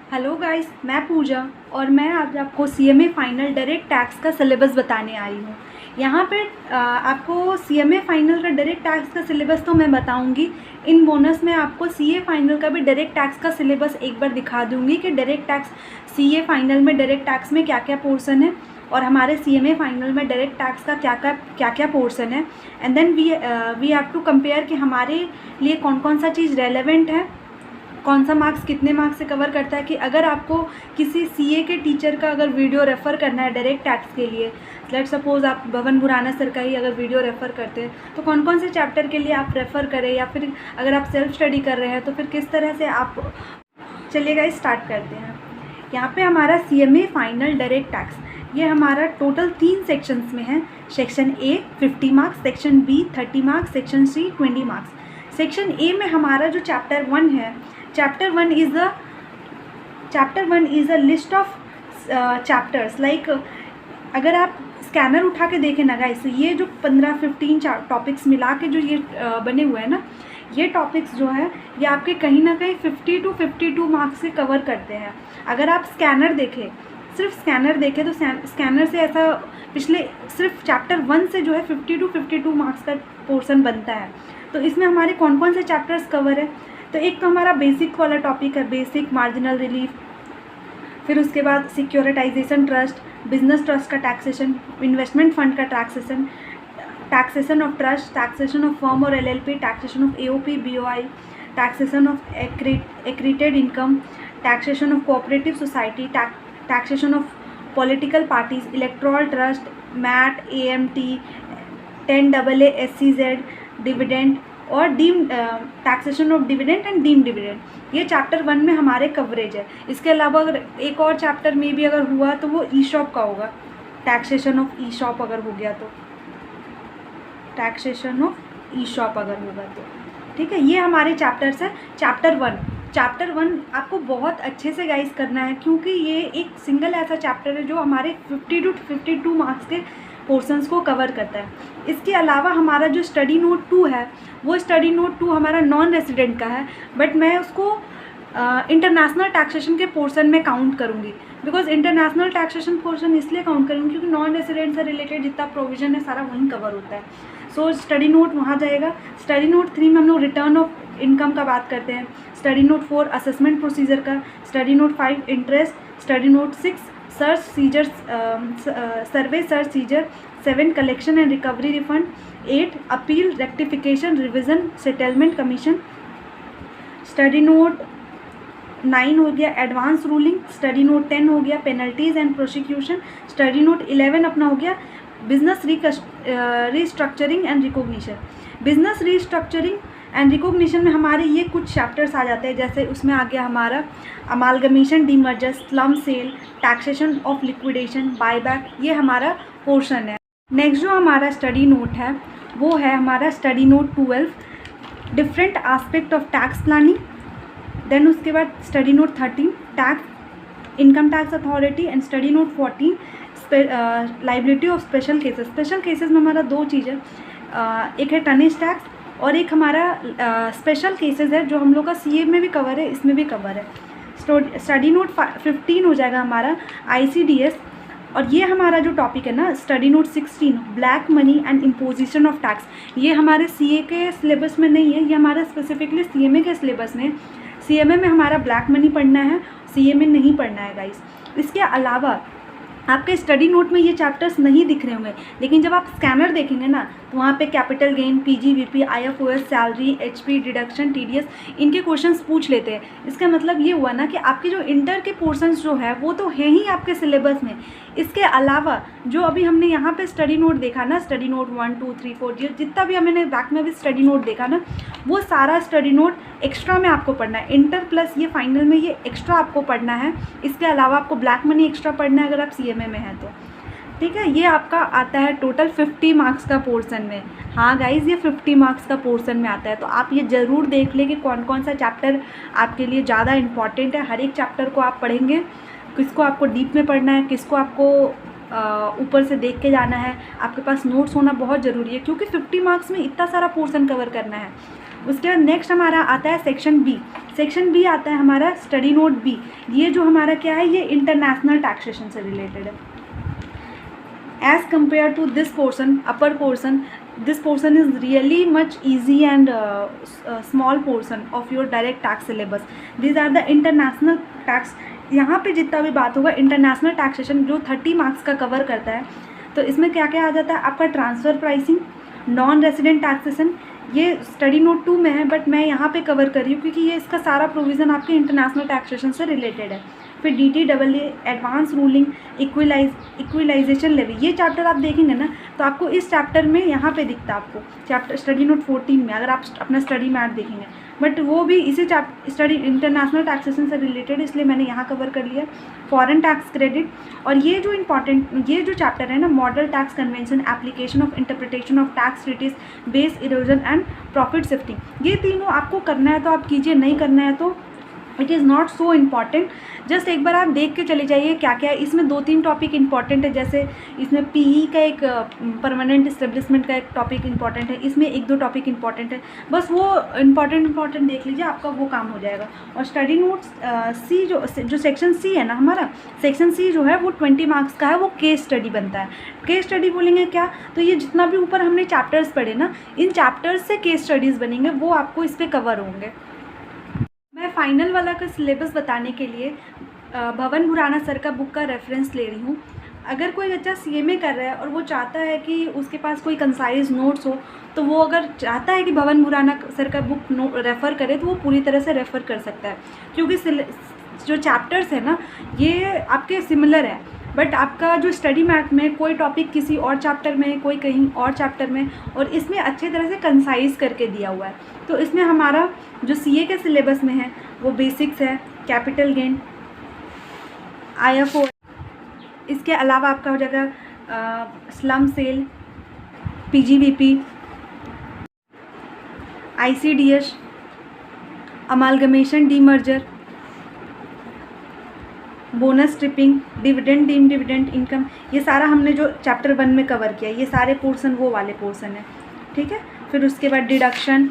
Hello guys, मैं पूजा और मैं आज आपको सीएमए फाइनल डायरेक्ट टैक्स का सिलेबस बताने आई हूँ। यहाँ पे आपको सीएमए फाइनल का डायरेक्ट टैक्स का सिलेबस तो मैं बताऊँगी। इन बोनस में आपको सीए फाइनल का भी डायरेक्ट टैक्स का सिलेबस एक बार दिखा दूँगी कि डायरेक्ट टैक्स सीए फाइनल में डायरेक्ट टैक्स में क्या क्या पोर्सन है और हमारे सीएमए फाइनल में डायरेक्ट टैक्स का क्या क्या पोर्सन है। And then we have to compare कि हमारे लिए कौन कौन सा चीज़ रेलेवेंट है, कौन सा मार्क्स कितने मार्क्स से कवर करता है। कि अगर आपको किसी सीए के टीचर का अगर वीडियो रेफ़र करना है डायरेक्ट टैक्स के लिए, लेट सपोज आप भवन बुराना सर का ही अगर वीडियो रेफ़र करते हैं तो कौन कौन से चैप्टर के लिए आप रेफ़र करें, या फिर अगर आप सेल्फ स्टडी कर रहे हैं तो फिर किस तरह से आप। चलिए गाइस स्टार्ट करते हैं। यहाँ पे हमारा सीएमए फाइनल डायरेक्ट टैक्स ये हमारा टोटल 3 सेक्शंस में है। Section A 50 marks, section B 30 marks, section C 20 marks. Section A में हमारा जो चैप्टर 1 है, chapter one is a list of chapters. Like अगर आप स्कैनर उठा के देखें ना गाइस, ये जो 15-15 टॉपिक्स मिला के जो ये बने हुए हैं ना, ये टॉपिक्स जो है ये आपके कहीं ना कहीं 50 to 52 मार्क्स से कवर करते हैं। अगर आप स्कैनर देखें, सिर्फ स्कैनर देखें तो स्कैनर से ऐसा पिछले सिर्फ चैप्टर 1 से जो है 50 to 52 मार्क्स का पोर्सन बनता है। तो इसमें हमारे कौन कौन से चैप्टर्स कवर है, तो एक तो हमारा बेसिक वाला टॉपिक है, बेसिक मार्जिनल रिलीफ। फिर उसके बाद सिक्योरिटाइजेशन ट्रस्ट, बिजनेस ट्रस्ट का टैक्सेशन, इन्वेस्टमेंट फंड का taxation, taxation of trust, taxation of firm और LLP, taxation of AOP BOI, taxation of accreted income, taxation of cooperative society, taxation of political parties, electoral trust, MAT, AMT, 10AA SCZ, dividend और deem taxation of dividend and deem dividend. ये chapter 1 में हमारे coverage है। इसके अलावा अगर एक और चैप्टर में भी अगर हुआ तो वो ई शॉप का होगा, टैक्सेशन ऑफ ई शॉप अगर हो गया तो, टैक्सेशन ऑफ ई शॉप अगर होगा तो ठीक है। ये हमारे चैप्टर्स है। चैप्टर 1 आपको बहुत अच्छे से गाइस करना है, क्योंकि ये एक सिंगल ऐसा चैप्टर है जो हमारे 50 to 52 मार्क्स के पोर्शंस को कवर करता है। इसके अलावा हमारा जो स्टडी नोट 2 है, वो स्टडी नोट 2 हमारा नॉन रेसिडेंट का है, बट मैं उसको इंटरनेशनल टैक्सेशन के पोर्शन में काउंट करूँगी। बिकॉज इंटरनेशनल टैक्सेशन पोर्शन इसलिए काउंट करूँगी क्योंकि नॉन रेसिडेंट से रिलेटेड जितना प्रोविजन है सारा वहीं कवर होता है। सो स्टडी नोट वहाँ जाएगा। स्टडी नोट 3 में हम लोग रिटर्न ऑफ इनकम का बात करते हैं। स्टडी नोट 4 असेसमेंट प्रोसीजर का, study note 5 interest, study note 6 search seizure survey search seizure, 7 collection and recovery refund, 8 appeal rectification revision settlement commission. Study note 9 हो गया एडवांस रूलिंग, स्टडी नोट 10 हो गया penalties and prosecution, study note 11 अपना हो गया business restructuring and recognition. Business restructuring and recognition में हमारे ये कुछ चैप्टर्स आ जाते हैं, जैसे उसमें आ गया हमारा amalgamation, demerger, slump sale, taxation of liquidation, buyback, ये हमारा पोर्शन है। नेक्स्ट जो हमारा स्टडी नोट है वो है हमारा study note 12 different aspect of tax planning. Then उसके बाद study note 13 tax income tax authority and study note 14 liability of special cases. Special cases में हमारा 2 चीज़ है, एक है टनेज टैक्स और एक हमारा स्पेशल केसेस है जो हम लोग का सीए में भी कवर है, इसमें भी कवर है। स्टडी नोट 15 हो जाएगा हमारा आईसीडीएस, और ये हमारा जो टॉपिक है ना study note 16 black money and imposition of tax. ये हमारे सीए के सिलेबस में नहीं है, ये हमारा स्पेसिफिकली सीएमए के सिलेबस में। सीएमए में हमारा ब्लैक मनी पढ़ना है, सीए में नहीं पढ़ना है गाइस। इसके अलावा आपके स्टडी नोट में ये चैप्टर्स नहीं दिख रहे होंगे, लेकिन जब आप स्कैनर देखेंगे ना तो वहाँ पे capital gain, PGBP, IFOS, salary, HP, deduction, TDS, इनके क्वेश्चंस पूछ लेते हैं। इसका मतलब ये हुआ ना कि आपके जो इंटर के पोर्शंस जो है वो तो है ही आपके सिलेबस में। इसके अलावा जो अभी हमने यहाँ पे स्टडी नोट देखा ना, स्टडी नोट 1, 2, 3, 4 जितना भी हमने बैक में भी स्टडी नोट देखा ना, वो सारा स्टडी नोट एक्स्ट्रा में आपको पढ़ना है। इंटर प्लस ये फाइनल में ये एक्स्ट्रा आपको पढ़ना है। इसके अलावा आपको ब्लैक मनी एक्स्ट्रा पढ़ना है अगर आप सीएमए में हैं तो, ठीक है। ये आपका आता है टोटल 50 मार्क्स का पोर्शन में। हाँ गाइज़, ये 50 मार्क्स का पोर्शन में आता है, तो आप ये ज़रूर देख लें कि कौन कौन सा चैप्टर आपके लिए ज़्यादा इंपॉर्टेंट है। हर एक चैप्टर को आप पढ़ेंगे, किसको आपको डीप में पढ़ना है, किसको आपको ऊपर से देख के जाना है। आपके पास नोट्स होना बहुत ज़रूरी है, क्योंकि 50 मार्क्स में इतना सारा पोर्शन कवर करना है। उसके बाद नेक्स्ट हमारा आता है सेक्शन बी। सेक्शन बी आता है हमारा स्टडी नोट बी। ये जो हमारा क्या है, ये इंटरनेशनल टैक्सेशन से रिलेटेड है। As compare to this portion, upper portion, this portion is really much easy and small portion of your direct tax syllabus. These are the international tax. यहाँ पे जितना भी बात होगा इंटरनेशनल टैक्सेशन जो 30 marks का कवर करता है। तो इसमें क्या क्या आ जाता है आपका, transfer pricing, non resident taxation, ये स्टडी नोट 2 में है बट मैं यहाँ पे कवर कर रही हूँ क्योंकि ये इसका सारा प्रोविज़न आपके इंटरनेशनल टैक्सेशन से रिलेटेड है। फिर DTAA, advance ruling, equalisation levy, ये चैप्टर आप देखेंगे ना तो आपको इस चैप्टर में यहाँ पे दिखता है आपको चैप्टर स्टडी नोट 14 में, अगर आप अपना स्टडी मैट देखेंगे। बट वो भी इसी स्टडी इंटरनेशनल टैक्सेशन से रिलेटेड, इसलिए मैंने यहाँ कवर कर लिया। फॉरेन टैक्स क्रेडिट, और ये जो चैप्टर है ना, model tax convention, application of interpretation of tax treaties, base erosion and profit shifting, ये तीनों आपको करना है तो आप कीजिए, नहीं करना है तो it is not so important. Just एक बार आप देख के चले जाइए क्या क्या है इसमें। 2-3 टॉपिक इंपॉर्टेंट है, जैसे इसमें PE का एक परमानेंट इस्टेब्लिशमेंट का एक टॉपिक इंपॉर्टेंट है, इसमें 1-2 टॉपिक इंपॉर्टेंट है, बस वो इंपॉर्टेंट देख लीजिए, आपका वो काम हो जाएगा। और स्टडी नोट्स सी जो सेक्शन सी है ना हमारा, सेक्शन सी जो है वो 20 मार्क्स का है, वो केस स्टडी बनता है। केस स्टडी बोलेंगे क्या, तो ये जितना भी ऊपर हमने चैप्टर्स पढ़े ना, इन चैप्टर्स से केस स्टडीज़ बनेंगे, वो आपको इस पर कवर होंगे। मैं फाइनल वाला का सिलेबस बताने के लिए भवन भुराना सर का बुक का रेफरेंस ले रही हूँ। अगर कोई बच्चा CMA कर रहा है और वो चाहता है कि उसके पास कोई कंसाइज नोट्स हो, तो वो अगर चाहता है कि भवन भुराना सर का बुक रेफ़र करे तो वो पूरी तरह से रेफ़र कर सकता है, क्योंकि जो चैप्टर्स है ना ये आपके सिमिलर है, बट आपका जो स्टडी मैट में कोई टॉपिक किसी और चैप्टर में, कोई कहीं और चैप्टर में, और इसमें अच्छे तरह से कंसाइज करके दिया हुआ है। तो इसमें हमारा जो CA के सिलेबस में है वो बेसिक्स है, कैपिटल गेन, IFO, इसके अलावा आपका हो जाएगा slump sale, PGBP, ICDS, amalgamation demerger, bonus stripping, dividend, deem dividend income, ये सारा हमने जो चैप्टर 1 में कवर किया, ये सारे पोर्शन वो वाले पोर्शन है, ठीक है। फिर उसके बाद डिडक्शन,